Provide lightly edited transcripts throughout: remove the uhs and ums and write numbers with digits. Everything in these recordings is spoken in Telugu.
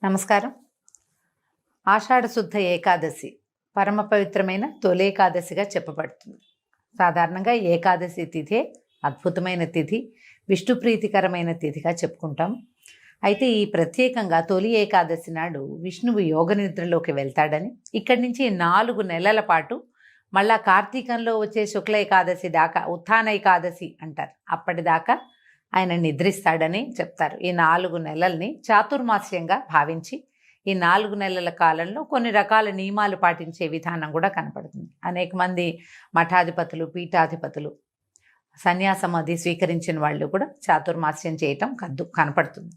నమస్కారం. ఆషాఢ శుద్ధ ఏకాదశి పరమ పవిత్రమైన తొలేకాదశిగా చెప్పబడుతుంది. సాధారణంగా ఏకాదశి తిథే అద్భుతమైన తిథి, విష్ణు ప్రీతికరమైన తిథిగా చెప్పుకుంటాం. అయితే ఈ ప్రత్యేకంగా తొలి ఏకాదశి నాడు విష్ణువు యోగ నిద్రలోకి వెళ్తాడని, ఇక్కడి నుంచి 4 నెలల పాటు మళ్ళా కార్తీకంలో వచ్చే శుక్ల ఏకాదశి దాకా ఉత్థాన ఏకాదశి అంటారు, అప్పటిదాకా ఆయన నిద్రిస్తాడని చెప్తారు. ఈ 4 నెలల్ని చాతుర్మాస్యంగా భావించి ఈ 4 నెలల కాలంలో కొన్ని రకాల నియమాలు పాటించే విధానం కూడా కనపడుతుంది. అనేక మంది మఠాధిపతులు, పీఠాధిపతులు, సన్యాసం అది స్వీకరించిన వాళ్ళు కూడా చాతుర్మాస్యం చేయటం కనపడుతుంది.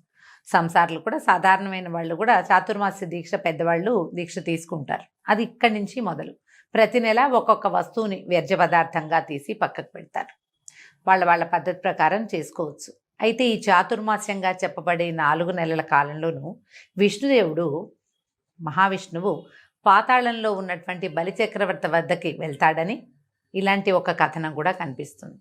సంసారులు కూడా, సాధారణమైన వాళ్ళు కూడా చాతుర్మాస్య దీక్ష పెద్దవాళ్ళు దీక్ష తీసుకుంటారు. అది ఇక్కడి నుంచి మొదలు ప్రతి నెల ఒక్కొక్క వస్తువుని వ్యర్థ పదార్థంగా తీసి పక్కకు పెడతారు. వాళ్ళ పద్ధతి ప్రకారం చేసుకోవచ్చు. అయితే ఈ చాతుర్మాస్యంగా చెప్పబడే 4 నెలల కాలంలోనూ విష్ణుదేవుడు, మహావిష్ణువు పాతాళంలో ఉన్నటువంటి బలిచక్రవర్తి వద్దకి వెళ్తాడని ఇలాంటి ఒక కథనం కూడా కనిపిస్తుంది.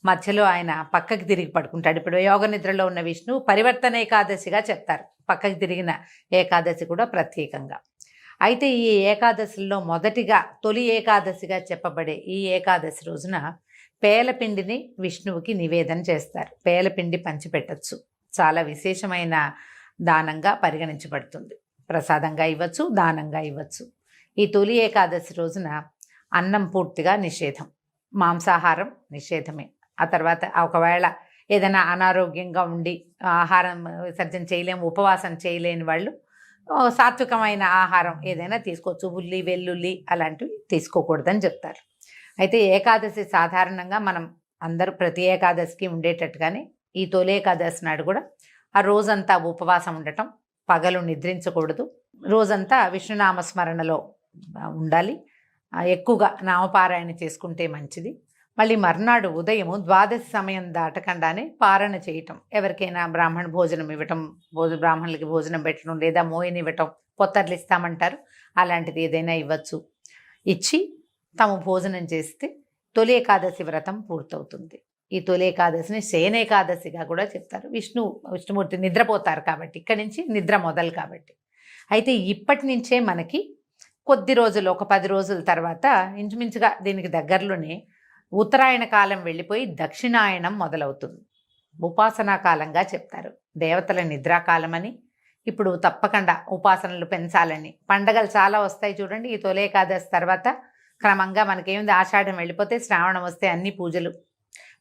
మధ్యలో ఆయన పక్కకి తిరిగి పడుకుంటాడు. ఇప్పుడు యోగ నిద్రలో ఉన్న విష్ణువు పరివర్తన ఏకాదశిగా చెప్తారు, పక్కకి తిరిగిన ఏకాదశి కూడా ప్రత్యేకంగా. అయితే ఈ ఏకాదశిలో మొదటిగా తొలి ఏకాదశిగా చెప్పబడే ఈ ఏకాదశి రోజున పేలపిండిని విష్ణువుకి నివేదన చేస్తారు. పేలపిండి పంచిపెట్టచ్చు, చాలా విశేషమైన దానంగా పరిగణించబడుతుంది. ప్రసాదంగా ఇవ్వచ్చు, దానంగా ఇవ్వచ్చు. ఈ తొలి ఏకాదశి రోజున అన్నం పూర్తిగా నిషేధం, మాంసాహారం నిషేధమే. ఆ తర్వాత ఒకవేళ ఏదైనా అనారోగ్యంగా ఉండి ఆహారం విసర్జన చేయలేము, ఉపవాసం చేయలేని వాళ్ళు సాత్వికమైన ఆహారం ఏదైనా తీసుకోవచ్చు. ఉల్లి, వెల్లుల్లి అలాంటివి తీసుకోకూడదని చెప్తారు. అయితే ఏకాదశి సాధారణంగా మనం అందరూ ప్రతి ఏకాదశికి ఉండేటట్టుగానే ఈ తొలి ఏకాదశి నాడు కూడా ఆ రోజంతా ఉపవాసం ఉండటం, పగలు నిద్రించకూడదు, రోజంతా విష్ణునామస్మరణలో ఉండాలి, ఎక్కువగా నామపారాయణ చేసుకుంటే మంచిది. మళ్ళీ మర్నాడు ఉదయము ద్వాదశి సమయం దాటకుండానే పారణ చేయటం, ఎవరికైనా బ్రాహ్మణ భోజనం ఇవ్వటం, బ్రాహ్మణులకి భోజనం పెట్టడం, లేదా మోయిని ఇవ్వటం, పొత్తర్లు ఇస్తామంటారు, అలాంటిది ఏదైనా ఇవ్వచ్చు. ఇచ్చి తాము భోజనం చేస్తే తొలి ఏకాదశి వ్రతం పూర్తవుతుంది. ఈ తొలి ఏకాదశిని శయనేకాదశిగా కూడా చెప్తారు. విష్ణుమూర్తి నిద్రపోతారు కాబట్టి, ఇక్కడి నుంచి నిద్ర మొదలు కాబట్టి. అయితే ఇప్పటి నుంచే మనకి కొద్ది రోజులు, ఒక 10 రోజుల తర్వాత ఇంచుమించుగా దీనికి దగ్గరలోనే ఉత్తరాయణ కాలం వెళ్ళిపోయి దక్షిణాయనం మొదలవుతుంది. ఉపాసనా కాలంగా చెప్తారు. దేవతల నిద్రాకాలం అని, ఇప్పుడు తప్పకుండా ఉపాసనలు పెంచాలని. పండగలు చాలా వస్తాయి చూడండి. ఈ తొలి ఏకాదశి తర్వాత క్రమంగా మనకేముంది, ఆషాఢం వెళ్ళిపోతే శ్రావణం వస్తే అన్ని పూజలు.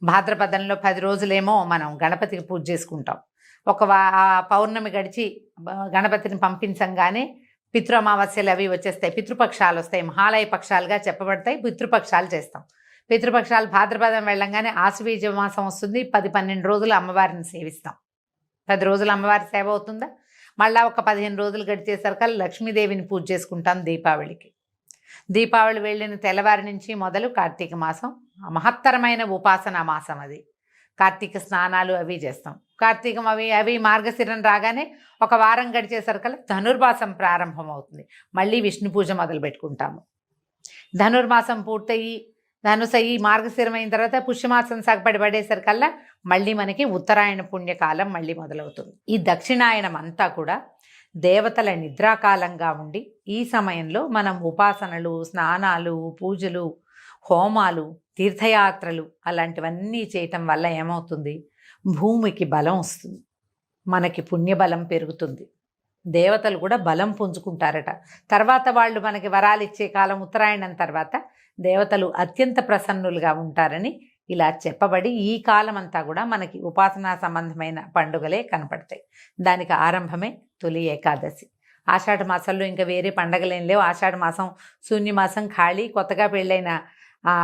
భాద్రపదంలో 10 రోజులేమో మనం గణపతికి పూజ చేసుకుంటాం. పౌర్ణమి గడిచి గణపతిని పంపించంగానే పితృ అమావాస్యలు అవి వచ్చేస్తాయి, పితృపక్షాలు వస్తాయి, మహాలయ పక్షాలుగా చెప్పబడతాయి. పితృపక్షాలు చేస్తాం. పితృపక్షాలు భాద్రపదం వెళ్ళంగానే ఆశ్వీజ మాసం వస్తుంది. 10-12 రోజులు అమ్మవారిని సేవిస్తాం. 10 రోజులు అమ్మవారి సేవ అవుతుందా, మళ్ళీ ఒక 15 రోజులు గడిచేసరికి లక్ష్మీదేవిని పూజ చేసుకుంటాం. దీపావళి వెళ్ళిన తెల్లవారి నుంచి మొదలు కార్తీక మాసం మహత్తరమైన ఉపాసనా మాసం. అది కార్తీక స్నానాలు అవి చేస్తాం. కార్తీకం అవి మార్గశిరం రాగానే ఒక వారం గడిచేసరికి ధనుర్మాసం ప్రారంభం అవుతుంది. మళ్ళీ విష్ణు పూజ మొదలు పెట్టుకుంటాము. ధనుర్మాసం పూర్తయి ధనుసయ్యి మార్గశిరం అయిన తర్వాత పుష్యమాసం సగపడి పడేసరికల్లా మళ్ళీ మనకి ఉత్తరాయణ పుణ్యకాలం మళ్ళీ మొదలవుతుంది. ఈ దక్షిణాయనం అంతా కూడా దేవతల నిద్రాకాలంగా ఉండి, ఈ సమయంలో మనం ఉపాసనలు, స్నానాలు, పూజలు, హోమాలు, తీర్థయాత్రలు అలాంటివన్నీ చేయటం వల్ల ఏమవుతుంది, భూమికి బలం వస్తుంది, మనకి పుణ్యబలం పెరుగుతుంది, దేవతలు కూడా బలం పుంజుకుంటారట. తర్వాత వాళ్ళు మనకి వరాలు ఇచ్చే కాలం ఉత్తరాయణం తర్వాత దేవతలు అత్యంత ప్రసన్నులుగా ఉంటారని ఇలా చెప్పబడి ఈ కాలం అంతా కూడా మనకి ఉపాసనా సంబంధమైన పండుగలే కనపడతాయి. దానికి ఆరంభమే తొలి ఏకాదశి. ఆషాఢ మాసంలో ఇంకా వేరే పండగలేం లేవు. ఆషాఢ మాసం శూన్యమాసం, ఖాళీ. కొత్తగా పెళ్ళైన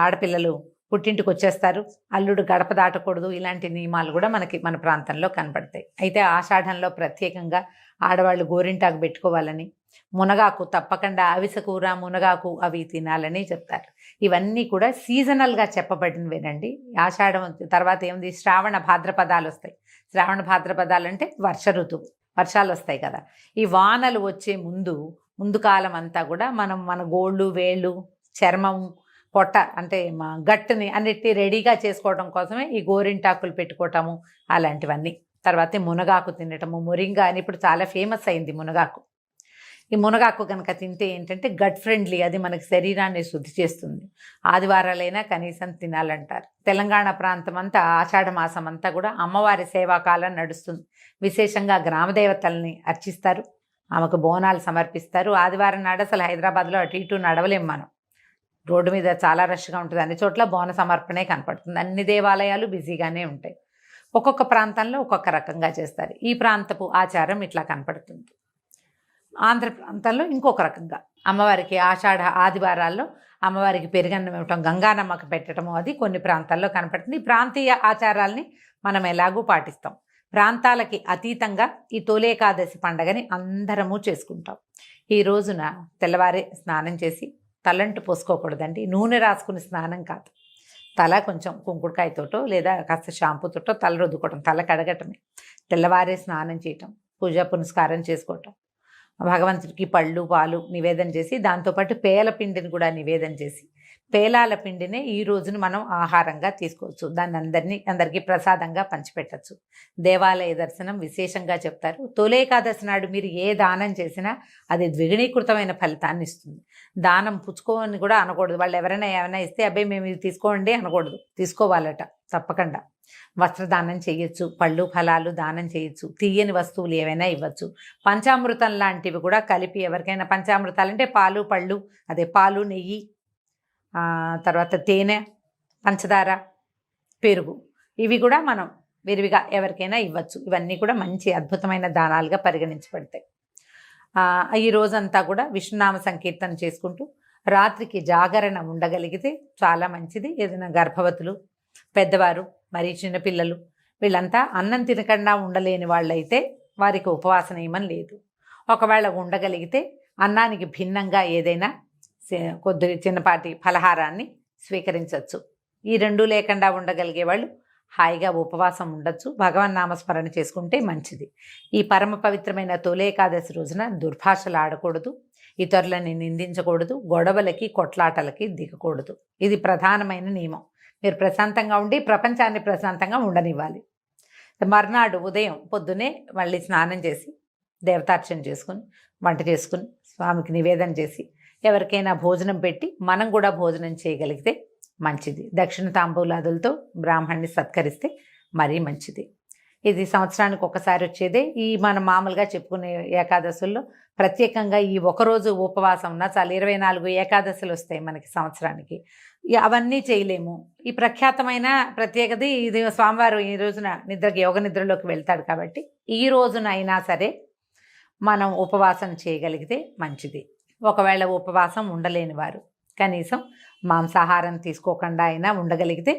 ఆడపిల్లలు పుట్టింటికి వచ్చేస్తారు, అల్లుడు గడప దాటకూడదు, ఇలాంటి నియమాలు కూడా మన ప్రాంతంలో కనపడతాయి. అయితే ఆషాఢంలో ప్రత్యేకంగా ఆడవాళ్ళు గోరింటాకు పెట్టుకోవాలని, మునగాకు తప్పకుండా, అవిసెకూర, మునగాకు అవి తినాలని చెప్తారు. ఇవన్నీ కూడా సీజనల్గా చెప్పబడినవేనండి. ఆషాఢం తర్వాత ఏముంది, శ్రావణ భాద్రపదాలు వస్తాయి. శ్రావణ భాద్రపదాలు అంటే వర్ష ఋతువు, వర్షాలు వస్తాయి కదా. ఈ వానలు వచ్చే ముందు కాలం అంతా కూడా మనం మన గోళ్ళు, వేళ్ళు, చర్మం, పొట్ట అంటే గట్టుని అన్నిటినీ రెడీగా చేసుకోవడం కోసమే ఈ గోరింటాకులు పెట్టుకోవటము అలాంటివన్నీ. తర్వాత మునగాకు తినటము, మొరింగా అని ఇప్పుడు చాలా ఫేమస్ అయింది మునగాకు. ఈ మునగాకు కనుక తింటే ఏంటంటే గట్ ఫ్రెండ్లీ, అది మనకి శరీరాన్ని శుద్ధి చేస్తుంది. ఆదివారాలైనా కనీసం తినాలంటారు. తెలంగాణ ప్రాంతం అంతా ఆషాఢ మాసం అంతా కూడా అమ్మవారి సేవాకాలం నడుస్తుంది. విశేషంగా గ్రామదేవతల్ని అర్చిస్తారు, ఆమెకు బోనాలు సమర్పిస్తారు. ఆదివారం నాడు అసలు హైదరాబాద్లో అటు ఇటు నడవలేం మనం, రోడ్డు మీద చాలా రష్గా ఉంటుంది. అన్ని చోట్ల బోన సమర్పణే కనపడుతుంది. అన్ని దేవాలయాలు బిజీగానే ఉంటాయి. ఒక్కొక్క ప్రాంతంలో ఒక్కొక్క రకంగా చేస్తారు. ఈ ప్రాంతపు ఆచారం ఇట్లా కనపడుతుంది. ఆంధ్ర ప్రాంతంలో ఇంకొక రకంగా అమ్మవారికి ఆషాఢ ఆదివారాల్లో అమ్మవారికి పెరుగన్నం ఇవ్వటం, గంగానమ్మకు పెట్టడము, అది కొన్ని ప్రాంతాల్లో కనపడుతుంది. ఈ ప్రాంతీయ ఆచారాల్ని మనం ఎలాగూ పాటిస్తాం. ప్రాంతాలకి అతీతంగా ఈ తొలేకాదశి పండగని అందరము చేసుకుంటాం. ఈ రోజున తెల్లవారే స్నానం చేసి, తలంటు పోసుకోకూడదండి, నూనె రాసుకుని స్నానం కాదు, తల కొంచెం కుంకుడుకాయతోటో లేదా కాస్త షాంపూతోటో తల రుద్దుకోవటం, తల కడగటమే, తెల్లవారే స్నానం చేయటం, పూజా పునస్కారం చేసుకోవటం, భగవంతుడికి పళ్ళు పాలు నివేదన చేసి, దాంతోపాటు పేల పిండిని కూడా నివేదన చేసి, పేలాల పిండినే ఈ రోజున మనం ఆహారంగా తీసుకోవచ్చు. దాన్ని అందరికీ ప్రసాదంగా పంచిపెట్టచ్చు. దేవాలయ దర్శనం విశేషంగా చెప్తారు. తొలేకాదశి నాడు మీరు ఏ దానం చేసినా అది ద్విగుణీకృతమైన ఫలితాన్ని ఇస్తుంది. దానం పుచ్చుకోని కూడా అనకూడదు. వాళ్ళు ఎవరైనా ఏమైనా ఇస్తే అబ్బాయి మేము ఇది తీసుకోండి అనకూడదు, తీసుకోవాలట తప్పకుండా. వస్త్రదానం చేయొచ్చు, పళ్ళు ఫలాలు దానం చేయొచ్చు, తీయని వస్తువులు ఏవైనా ఇవ్వచ్చు. పంచామృతం లాంటివి కూడా కలిపి ఎవరికైనా, పంచామృతాలు అంటే పాలు పళ్ళు, అదే పాలు నెయ్యి, తర్వాత తేనె, పంచదార, పెరుగు, ఇవి కూడా మనం విరివిగా ఎవరికైనా ఇవ్వచ్చు. ఇవన్నీ కూడా మంచి అద్భుతమైన దానాలుగా పరిగణించబడతాయి. ఈ రోజంతా కూడా విష్ణునామ సంకీర్తన చేసుకుంటూ రాత్రికి జాగరణ ఉండగలిగితే చాలా మంచిది. ఏదైనా గర్భవతులు, పెద్దవారు, మరి చిన్నపిల్లలు, వీళ్ళంతా అన్నం తినకుండా ఉండలేని వాళ్ళైతే వారికి ఉపవాస నియమం లేదు. ఒకవేళ ఉండగలిగితే అన్నానికి భిన్నంగా ఏదైనా కొద్ది చిన్నపాటి ఫలహారాన్ని స్వీకరించవచ్చు. ఈ రెండు లేకుండా ఉండగలిగే వాళ్ళు హాయిగా ఉపవాసం ఉండొచ్చు. భగవన్ నామస్మరణ చేసుకుంటే మంచిది. ఈ పరమ పవిత్రమైన తొలేకాదశి రోజున దుర్భాషలు ఆడకూడదు, ఇతరులని నిందించకూడదు, గొడవలకి కొట్లాటలకి దిగకూడదు. ఇది ప్రధానమైన నియమం. మీరు ప్రశాంతంగా ఉండి ప్రపంచాన్ని ప్రశాంతంగా ఉండనివ్వాలి. మర్నాడు ఉదయం పొద్దునే మళ్ళీ స్నానం చేసి దేవతార్చన చేసుకుని, వంట చేసుకుని, స్వామికి నివేదన చేసి, ఎవరికైనా భోజనం పెట్టి మనం కూడా భోజనం చేయగలిగితే మంచిది. దక్షిణ తాంబూలాదులతో బ్రాహ్మణ్ణి సత్కరిస్తే మరీ మంచిది. ఇది సంవత్సరానికి ఒకసారి వచ్చేదే. ఈ మనం మామూలుగా చెప్పుకునే ఏకాదశుల్లో ప్రత్యేకంగా ఈ ఒకరోజు ఉపవాసం ఉన్నా చాలు, 24 ఏకాదశులు వస్తాయి మనకి సంవత్సరానికి. అవన్నీ చేయలేము. ఈ ప్రఖ్యాతమైన ప్రత్యేకత ఇది, స్వామివారు ఈ రోజున యోగ నిద్రలోకి వెళ్తాడు కాబట్టి ఈ రోజున అయినా సరే మనం ఉపవాసం చేయగలిగితే మంచిది. ఒకవేళ ఉపవాసం ఉండలేని వారు కనీసం మాంసాహారం తీసుకోకుండా అయినా ఉండగలిగితే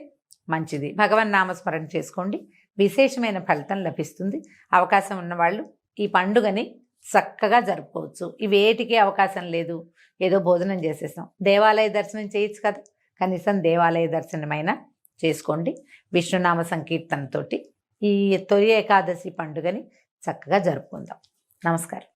మంచిది. భగవన్ నామస్మరణ చేసుకోండి, విశేషమైన ఫలితం లభిస్తుంది. అవకాశం ఉన్నవాళ్ళు ఈ పండుగని చక్కగా జరుపుకోవచ్చు. ఇవేటికి అవకాశం లేదు, ఏదో భోజనం చేసేస్తాం, దేవాలయ దర్శనం చేయొచ్చు కదా, కనీసం దేవాలయ దర్శనమైనా చేసుకోండి. విష్ణునామ సంకీర్తనతోటి ఈ తొలి ఏకాదశి పండుగని చక్కగా జరుపుకుందాం. నమస్కారం.